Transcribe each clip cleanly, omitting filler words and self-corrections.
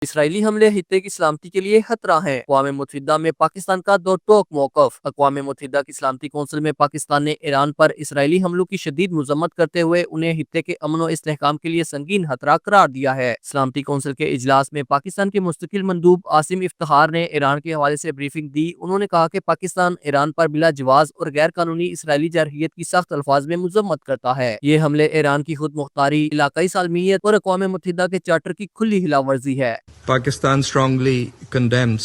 Israeli हमले खित्ते की सलामती के लिए खतरा है। अक़वाम मुत्तहिदा में पाकिस्तान का दो टोक मौक़िफ़। अक़वाम मुत्तहिदा की सलामती कौंसिल में पाकिस्तान ने ईरान पर इसराइली हमलों की शदीद मज़म्मत करते हुए उन्हें खित्ते के अमन और इस्तेहकाम के लिए संगीन खतरा करार दिया है। सलामती कौंसिल के इजलास में पाकिस्तान के मुस्तकिल मंदूब आसिम इफ्तिखार ने ईरान के हवाले से ब्रीफिंग दी। उन्होंने कहा कि पाकिस्तान ईरान पर बिला जवाज़ और गैर कानूनी इसराइली जारहियत की सख्त अल्फाज में मज़म्मत करता है। ये हमले ईरान की खुद मुख्तारी, इलाकाई सालमियत और अक़वाम मुत्तहिदा के चार्टर की खुली हिलावर्जी है। Pakistan strongly condemns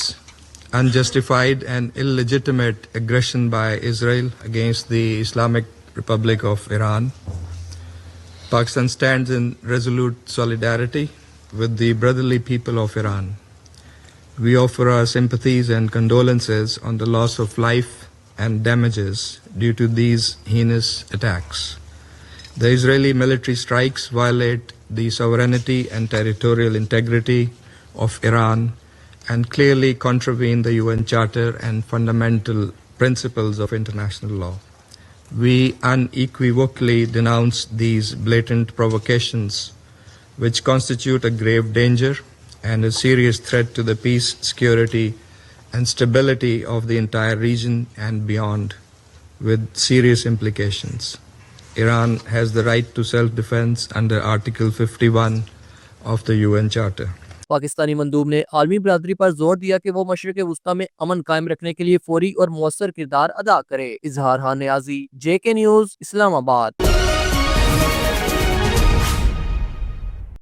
unjustified and illegitimate aggression by Israel against the Islamic Republic of Iran. Pakistan stands in resolute solidarity with the brotherly people of Iran. We offer our sympathies and condolences on the loss of life and damages due to these heinous attacks. The Israeli military strikes violate the sovereignty and territorial integrity of Iran and clearly contravene the UN Charter and fundamental principles of international law. We unequivocally denounce these blatant provocations, which constitute a grave danger and a serious threat to the peace, security, and stability of the entire region and beyond, with serious implications. Iran has the right to self-defense under Article 51 of the UN Charter. Pakistani मंदूब ने आलमी बरादरी पर जोर दिया कि वो मशरिक़ वुस्ता में अमन कायम रखने के लिए फौरी और मौसर किरदार अदा करे। इजहार खान नियाज़ी, JK न्यूज़, इस्लामाबाद।